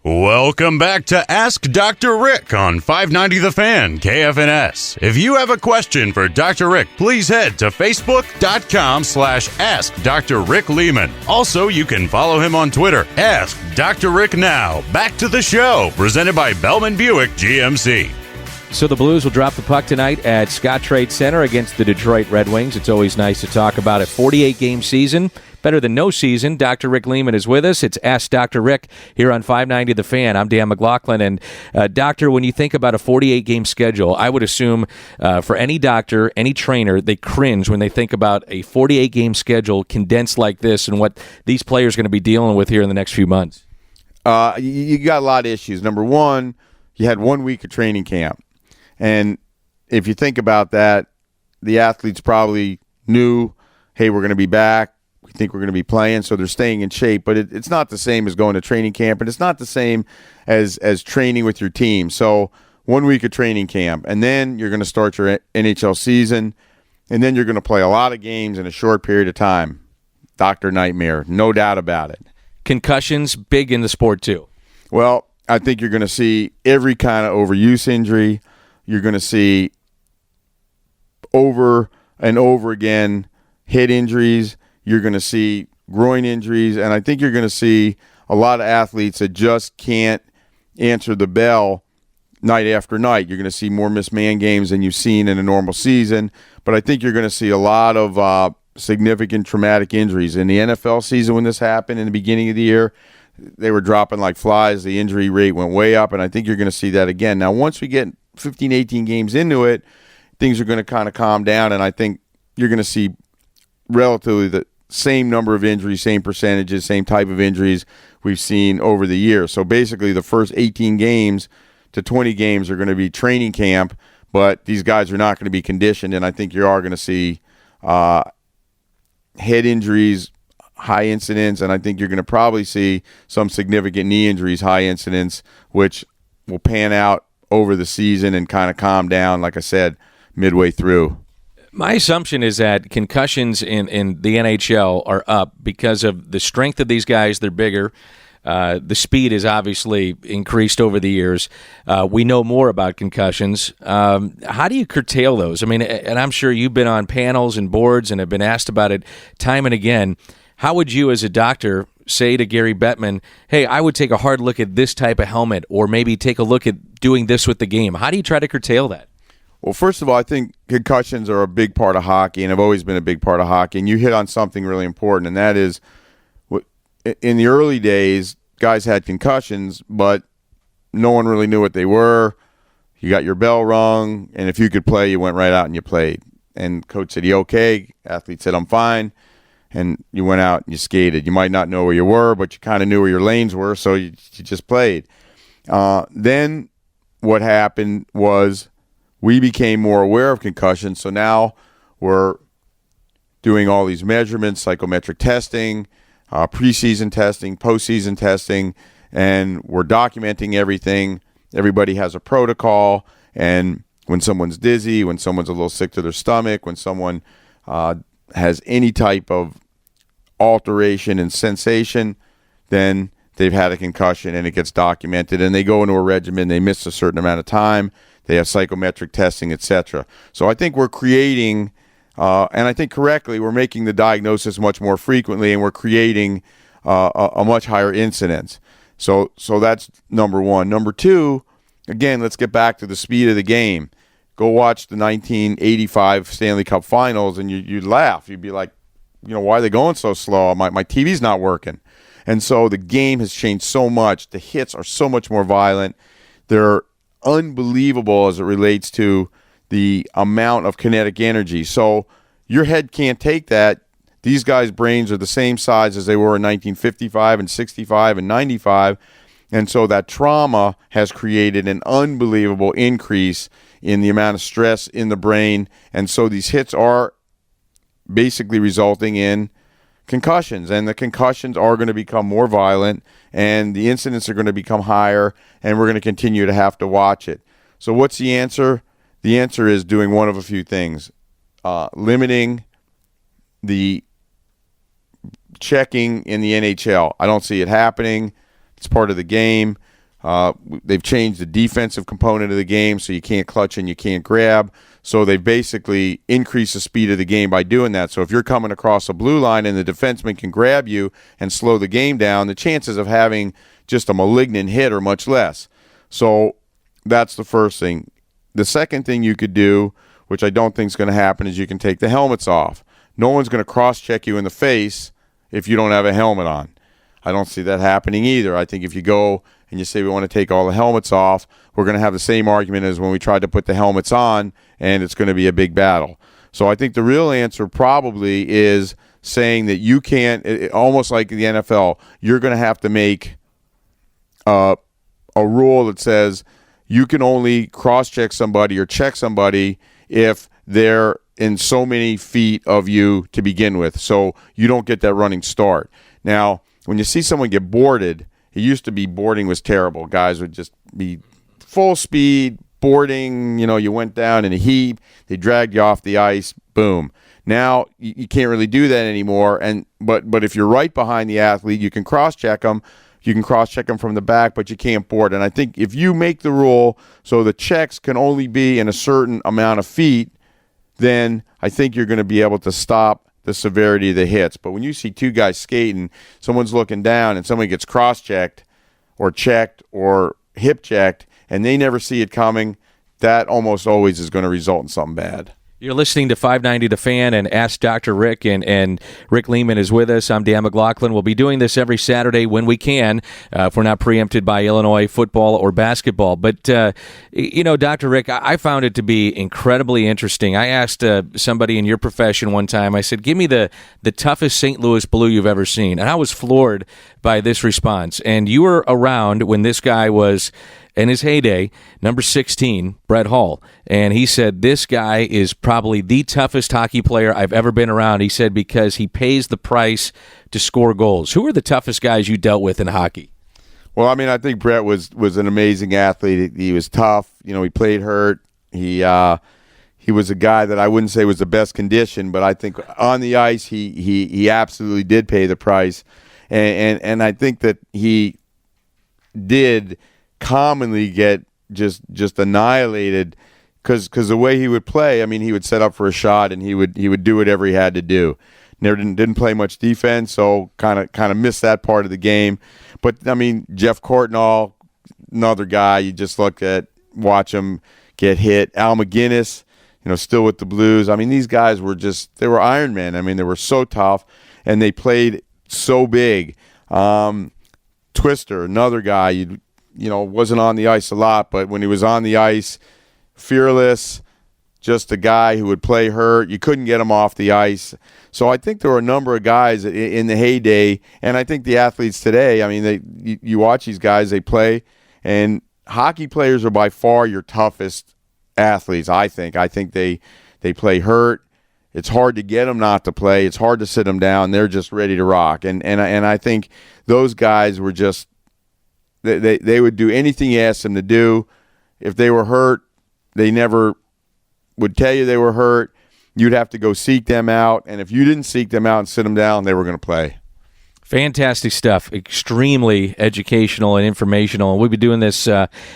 Welcome back to Ask Dr. Rick on 590 The Fan, KFNS. If you have a question for Dr. Rick, please head to facebook.com/Ask Dr. Rick Lehman. Also, you can follow him on Twitter. Ask Dr. Rick now. Back to the show, presented by Bellman Buick GMC. So the Blues will drop the puck tonight at Scott Trade Center against the Detroit Red Wings. It's always nice to talk about a 48-game season. Better than no season. Dr. Rick Lehman is with us. It's Ask Dr. Rick here on 590 The Fan. I'm Dan McLaughlin. And, Doctor, when you think about a 48-game schedule, I would assume for any doctor, any trainer, they cringe when they think about a 48-game schedule condensed like this and what these players are going to be dealing with here in the next few months. You got a lot of issues. Number one, you had 1 week of training camp. And if you think about that, the athletes probably knew, hey, we're going to be back. We think we're going to be playing, so they're staying in shape. But it's not the same as going to training camp, and it's not the same as training with your team. So 1 week of training camp, and then you're going to start your NHL season, and then you're going to play a lot of games in a short period of time. Dr. Nightmare, no doubt about it. Concussions, big in the sport too. Well, I think you're going to see every kind of overuse injury. You're going to see over and over again head injuries. You're going to see groin injuries, and I think you're going to see a lot of athletes that just can't answer the bell night after night. You're going to see more missed man games than you've seen in a normal season, but I think you're going to see a lot of significant traumatic injuries. In the NFL season when this happened in the beginning of the year, they were dropping like flies. The injury rate went way up, and I think you're going to see that again. Now, once we get 15, 18 games into it, things are going to kind of calm down, and I think you're going to see relatively the same number of injuries, same percentages, same type of injuries we've seen over the years. So basically the first 18 games to 20 games are going to be training camp, but these guys are not going to be conditioned, and I think you are going to see head injuries, high incidence, and I think you're going to probably see some significant knee injuries, high incidence, which will pan out over the season and kind of calm down, like I said, midway through. My assumption is that concussions in the NHL are up because of the strength of these guys. They're bigger. The speed is obviously increased over the years. We know more about concussions. How do you curtail those? I mean, and I'm sure you've been on panels and boards and have been asked about it time and again. How would you as a doctor say to Gary Bettman, hey, I would take a hard look at this type of helmet or maybe take a look at doing this with the game? How do you try to curtail that? Well, first of all, I think concussions are a big part of hockey and have always been a big part of hockey. And you hit on something really important, and that is in the early days, guys had concussions, but no one really knew what they were. You got your bell rung, and if you could play, you went right out and you played. And coach said, you okay? Athlete said, I'm fine. And you went out and you skated. You might not know where you were, but you kind of knew where your lanes were, so you just played. Then what happened was we became more aware of concussions, so now we're doing all these measurements, psychometric testing, preseason testing, postseason testing, and we're documenting everything. Everybody has a protocol, and when someone's dizzy, when someone's a little sick to their stomach, when someone has any type of alteration in sensation, then they've had a concussion, and it gets documented, and they go into a regimen. They miss a certain amount of time. They have psychometric testing, etc. So I think we're creating, and I think correctly, we're making the diagnosis much more frequently, and we're creating a much higher incidence. So that's number one. Number two, again, let's get back to the speed of the game. Go watch the 1985 Stanley Cup Finals, and you'd laugh. You'd be like, why are they going so slow? My TV's not working. And so the game has changed so much. The hits are so much more violent. They're unbelievable as it relates to the amount of kinetic energy. So your head can't take that. These guys' brains are the same size as they were in 1955 and 65 and 95. And so that trauma has created an unbelievable increase in the amount of stress in the brain. And so these hits are basically resulting in concussions, and the concussions are going to become more violent, and the incidents are going to become higher, and we're going to continue to have to watch it. So what's the answer? The answer is doing one of a few things. Limiting the checking in the NHL. I don't see it happening. It's part of the game. They've changed the defensive component of the game, so you can't clutch and you can't grab. So they've basically increased the speed of the game by doing that. So if you're coming across a blue line and the defenseman can grab you and slow the game down, the chances of having just a malignant hit are much less. So that's the first thing. The second thing you could do, which I don't think is going to happen, is you can take the helmets off. No one's going to cross-check you in the face if you don't have a helmet on. I don't see that happening either. I think if you go and you say we want to take all the helmets off, we're going to have the same argument as when we tried to put the helmets on, and it's going to be a big battle. So I think the real answer probably is saying that you can't, almost like the NFL, you're going to have to make a rule that says you can only cross-check somebody or check somebody if they're in so many feet of you to begin with, so you don't get that running start. Now, when you see someone get boarded, it used to be boarding was terrible. Guys would just be full speed, boarding, you went down in a heap, they dragged you off the ice, boom. Now, you can't really do that anymore, but if you're right behind the athlete, you can cross-check them. You can cross-check them from the back, but you can't board. And I think if you make the rule so the checks can only be in a certain amount of feet, then I think you're going to be able to stop the severity of the hits. But when you see two guys skating, someone's looking down and somebody gets cross-checked or checked or hip-checked, and they never see it coming, that almost always is going to result in something bad. You're listening to 590 The Fan and Ask Dr. Rick, and Rick Lehman is with us. I'm Dan McLaughlin. We'll be doing this every Saturday when we can, if we're not preempted by Illinois football or basketball. But, Dr. Rick, I found it to be incredibly interesting. I asked somebody in your profession one time, I said, give me the toughest St. Louis Blue you've ever seen. And I was floored by this response. And you were around when this guy was in his heyday, number 16, Brett Hull. And he said, this guy is probably the toughest hockey player I've ever been around. He said, because he pays the price to score goals. Who are the toughest guys you dealt with in hockey? Well, I think Brett was an amazing athlete. He was tough. He played hurt. He was a guy that I wouldn't say was the best condition, but I think on the ice he absolutely did pay the price. And I think that he did commonly get just annihilated because the way he would play, he would set up for a shot and he would do whatever he had to do. Never didn't play much defense, so kind of missed that part of the game. But Jeff Courtnall, another guy you just watch him get hit. Al McGinnis, still with the Blues. These guys were they were Iron Men. They were so tough and they played so big. Twister, another guy, wasn't on the ice a lot, but when he was on the ice, fearless, just a guy who would play hurt. You couldn't get him off the ice. So I think there were a number of guys in the heyday, and I think the athletes today, you watch these guys, they play, and hockey players are by far your toughest athletes, I think. I think they play hurt. It's hard to get them not to play. It's hard to sit them down. They're just ready to rock. And I think those guys were just, they would do anything you asked them to do. If they were hurt, they never would tell you they were hurt. You'd have to go seek them out. And if you didn't seek them out and sit them down, they were going to play. Fantastic stuff. Extremely educational and informational. And we'll be doing this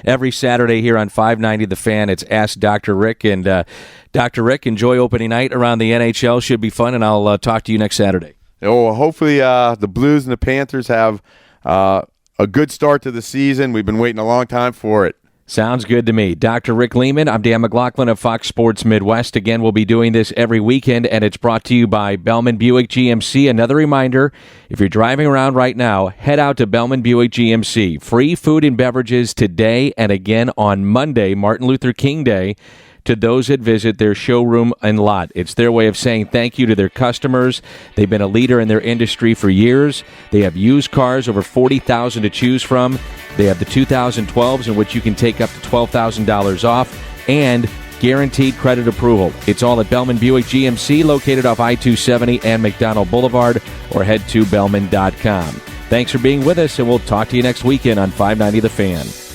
every Saturday here on 590 The Fan. It's Ask Dr. Rick. And Dr. Rick, enjoy opening night around the NHL. Should be fun, and I'll talk to you next Saturday. Oh, hopefully the Blues and the Panthers have a good start to the season. We've been waiting a long time for it. Sounds good to me. Dr. Rick Lehman, I'm Dan McLaughlin of Fox Sports Midwest. Again, we'll be doing this every weekend, and it's brought to you by Bellman Buick GMC. Another reminder, if you're driving around right now, head out to Bellman Buick GMC. Free food and beverages today and again on Monday, Martin Luther King Day, to those that visit their showroom and lot. It's their way of saying thank you to their customers. They've been a leader in their industry for years. They have used cars, over 40,000 to choose from. They have the 2012s in which you can take up to $12,000 off and guaranteed credit approval. It's all at Bellman Buick GMC, located off I-270 and McDonald Boulevard, or head to Bellman.com. Thanks for being with us, and we'll talk to you next weekend on 590 The Fan.